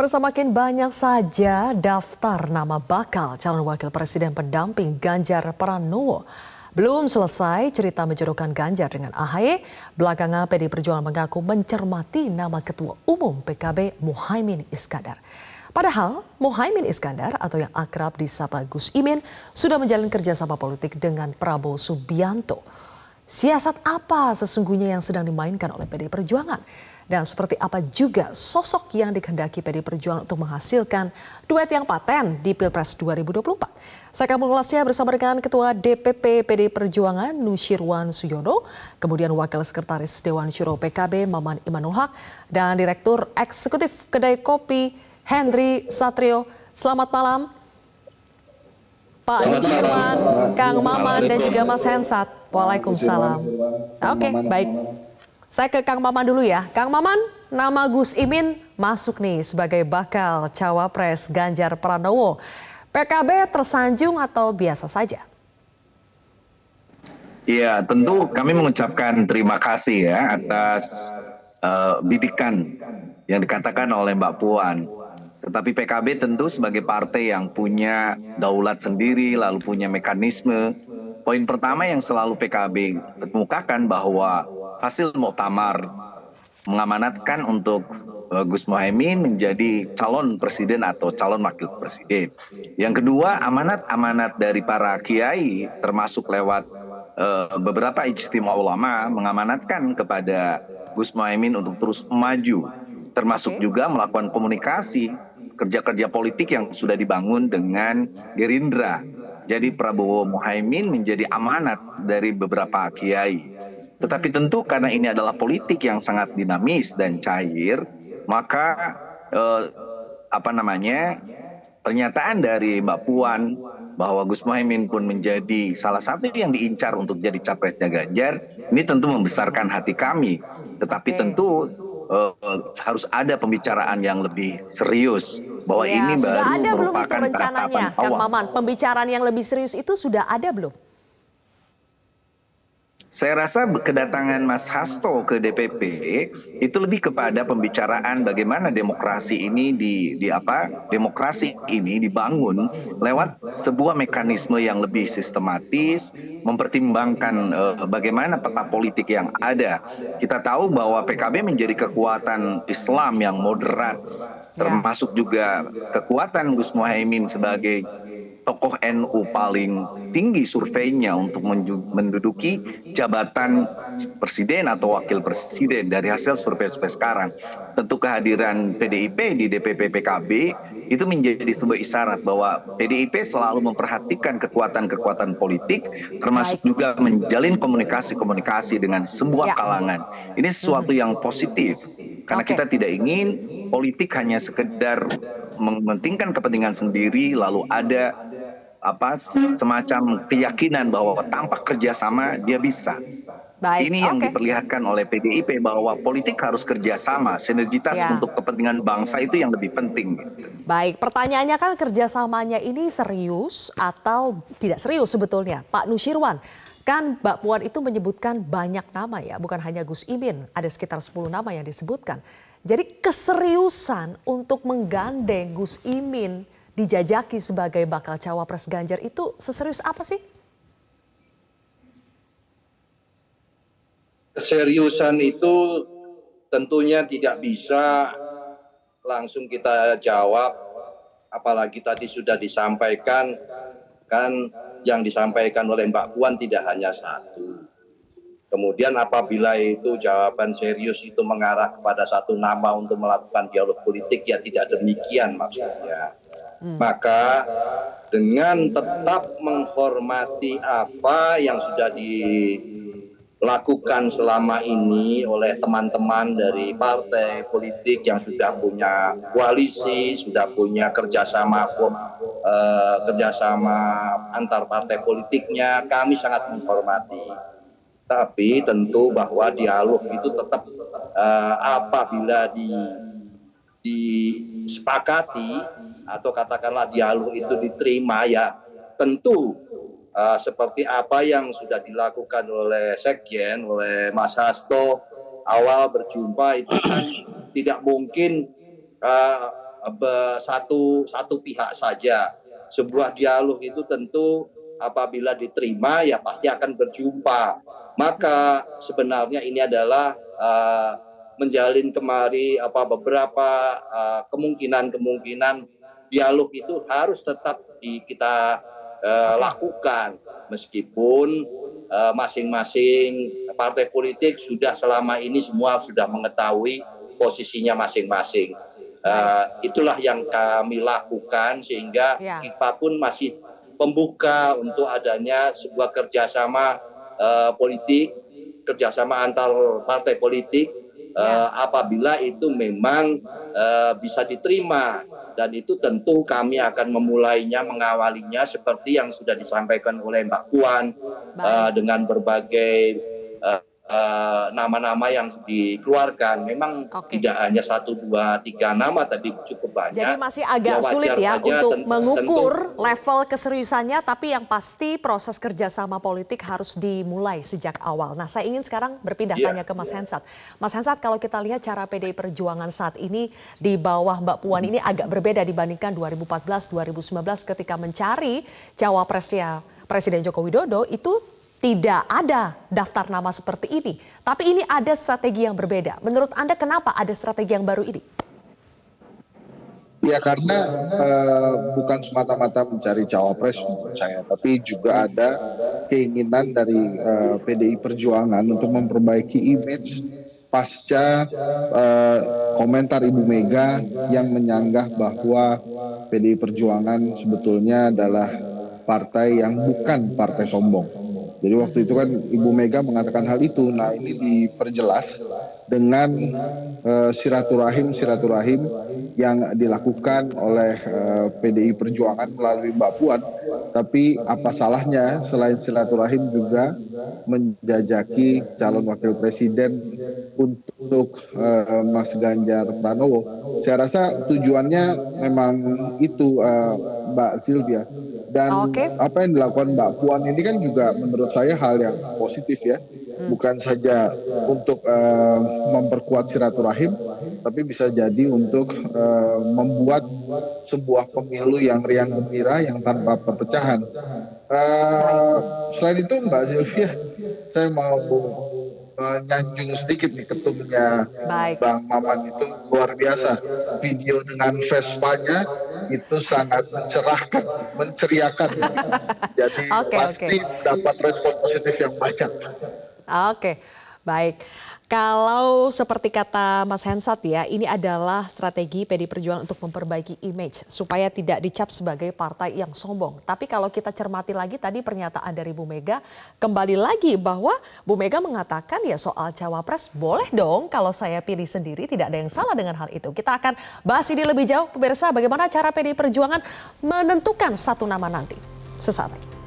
Pemirsa, makin banyak saja daftar nama bakal calon wakil presiden pendamping Ganjar Pranowo. Belum selesai cerita menjodohkan Ganjar dengan AHY, belakangan PDI Perjuangan mengaku mencermati nama Ketua Umum PKB Muhaimin Iskandar. Padahal Muhaimin Iskandar atau yang akrab disapa Gus Imin sudah menjalin kerjasama politik dengan Prabowo Subianto. Siasat apa sesungguhnya yang sedang dimainkan oleh PDI Perjuangan? Dan seperti apa juga sosok yang dikehendaki PDI Perjuangan untuk menghasilkan duet yang paten di Pilpres 2024. Saya akan mengulasnya bersama dengan Ketua DPP PDI Perjuangan Nusyirwan Suyono, kemudian Wakil Sekretaris Dewan Syuro PKB Maman Imanul Haq, dan Direktur Eksekutif Kedai Kopi Henry Satrio. Selamat malam Pak Nusyirwan, Kang Maman, dan juga Mas Hensat. Waalaikumsalam. Oke, baik. Saya ke Kang Maman dulu ya. Kang Maman, nama Gus Imin masuk nih sebagai bakal cawapres Ganjar Pranowo. PKB tersanjung atau biasa saja? Ya, tentu kami mengucapkan terima kasih ya atas bidikan yang dikatakan oleh Mbak Puan. Tetapi PKB tentu sebagai partai yang punya daulat sendiri, lalu punya mekanisme. Poin pertama yang selalu PKB kemukakan bahwa hasil muktamar mengamanatkan untuk Gus Muhaimin menjadi calon presiden atau calon wakil presiden. Yang kedua, amanat-amanat dari para kiai termasuk lewat beberapa ijtima ulama mengamanatkan kepada Gus Muhaimin untuk terus maju, termasuk juga melakukan komunikasi kerja-kerja politik yang sudah dibangun dengan Gerindra. Jadi Prabowo Muhaimin menjadi amanat dari beberapa kiai. Tetapi tentu karena ini adalah politik yang sangat dinamis dan cair, maka pernyataan dari Mbak Puan bahwa Gus Muhaimin pun menjadi salah satu yang diincar untuk jadi capresnya Ganjar, ini tentu membesarkan hati kami. Tetapi tentu harus ada pembicaraan yang lebih serius bahwa ini sudah baru ada belum itu merupakan rencananya, tahapan Kang awal. Maman? Pembicaraan yang lebih serius itu sudah ada belum? Saya rasa kedatangan Mas Hasto ke DPP itu lebih kepada pembicaraan bagaimana demokrasi ini demokrasi ini dibangun lewat sebuah mekanisme yang lebih sistematis, mempertimbangkan bagaimana peta politik yang ada. Kita tahu bahwa PKB menjadi kekuatan Islam yang moderat, termasuk juga kekuatan Gus Muhaimin sebagai tokoh NU paling tinggi surveinya untuk menduduki jabatan presiden atau wakil presiden dari hasil survei sekarang. Tentu kehadiran PDIP di DPP PKB itu menjadi sebuah isyarat bahwa PDIP selalu memperhatikan kekuatan-kekuatan politik, termasuk juga menjalin komunikasi-komunikasi dengan sebuah kalangan. Ini sesuatu yang positif, karena kita tidak ingin politik hanya sekedar mementingkan kepentingan sendiri, lalu ada semacam keyakinan bahwa tanpa kerjasama dia bisa. Ini yang diperlihatkan oleh PDIP bahwa politik harus kerjasama, sinergitas untuk kepentingan bangsa itu yang lebih penting. Baik, pertanyaannya kan kerjasamanya ini serius atau tidak serius sebetulnya, Pak Nusyirwan? Kan Mbak Puan itu menyebutkan banyak nama ya, bukan hanya Gus Imin, ada sekitar 10 nama yang disebutkan. Jadi keseriusan untuk menggandeng Gus Imin dijajaki sebagai bakal cawapres Ganjar itu seserius apa sih? Keseriusan itu tentunya tidak bisa langsung kita jawab, apalagi tadi sudah disampaikan, kan yang disampaikan oleh Mbak Puan tidak hanya satu. Kemudian apabila itu jawaban serius itu mengarah kepada satu nama untuk melakukan dialog politik, ya tidak demikian maksudnya. Maka dengan tetap menghormati apa yang sudah dilakukan selama ini oleh teman-teman dari partai politik yang sudah punya koalisi, sudah punya kerjasama antar partai politiknya, kami sangat menghormati. Tapi tentu bahwa dialog itu tetap apabila disepakati atau katakanlah dialog itu diterima, ya tentu seperti apa yang sudah dilakukan oleh Sekjen, oleh Mas Hasto awal berjumpa itu kan tidak mungkin satu pihak saja. Sebuah dialog itu tentu apabila diterima ya pasti akan berjumpa. Maka sebenarnya ini adalah menjalin beberapa kemungkinan dialog itu harus tetap kita lakukan meskipun masing-masing partai politik sudah selama ini semua sudah mengetahui posisinya masing-masing. Itulah yang kami lakukan sehingga kita pun masih membuka untuk adanya sebuah kerjasama politik, kerjasama antar partai politik apabila itu memang bisa diterima, dan itu tentu kami akan memulainya, mengawalinya seperti yang sudah disampaikan oleh Mbak Puan dengan berbagai nama-nama yang dikeluarkan. Memang tidak hanya 1, 2, 3 nama, tapi cukup banyak. Jadi masih agak sulit ya untuk mengukur level keseriusannya, tapi yang pasti proses kerjasama politik harus dimulai sejak awal. Nah, saya ingin sekarang berpindah tanya ke Mas Hensat. Mas Hensat, kalau kita lihat cara PDI Perjuangan saat ini di bawah Mbak Puan ini agak berbeda dibandingkan 2014-2019 ketika mencari cawapresnya Presiden Joko Widodo, itu tidak ada daftar nama seperti ini. Tapi ini ada strategi yang berbeda. Menurut Anda kenapa ada strategi yang baru ini? Ya karena bukan semata-mata mencari cawapres menurut saya, tapi juga ada keinginan dari PDI Perjuangan untuk memperbaiki image pasca komentar Ibu Mega yang menyanggah bahwa PDI Perjuangan sebetulnya adalah partai yang bukan partai sombong. Jadi waktu itu kan Ibu Mega mengatakan hal itu. Nah, ini diperjelas dengan silaturahim yang dilakukan oleh PDI Perjuangan melalui Mbak Puan. Tapi apa salahnya selain silaturahim juga menjajaki calon wakil presiden untuk Mas Ganjar Pranowo. Saya rasa tujuannya memang itu, Mbak Sylvia. Dan apa yang dilakukan Mbak Puan ini kan juga menurut saya hal yang positif ya. Bukan saja untuk memperkuat silaturahim, tapi bisa jadi untuk membuat sebuah pemilu yang riang gembira yang tanpa perpecahan. Selain itu Mbak Sylvia, saya mau nyanjung sedikit nih, ketumnya Bang Maman itu luar biasa. Video dengan Vespanya itu sangat mencerahkan, menceriakan. Jadi pasti dapat respon positif yang banyak. Oke, baik. Kalau seperti kata Mas Hensat ya, ini adalah strategi PDI Perjuangan untuk memperbaiki image supaya tidak dicap sebagai partai yang sombong. Tapi kalau kita cermati lagi tadi pernyataan dari Bu Mega, kembali lagi bahwa Bu Mega mengatakan ya soal cawapres boleh dong kalau saya pilih sendiri, tidak ada yang salah dengan hal itu. Kita akan bahas ini lebih jauh, pemirsa, bagaimana cara PDI Perjuangan menentukan satu nama nanti. Sesaat lagi.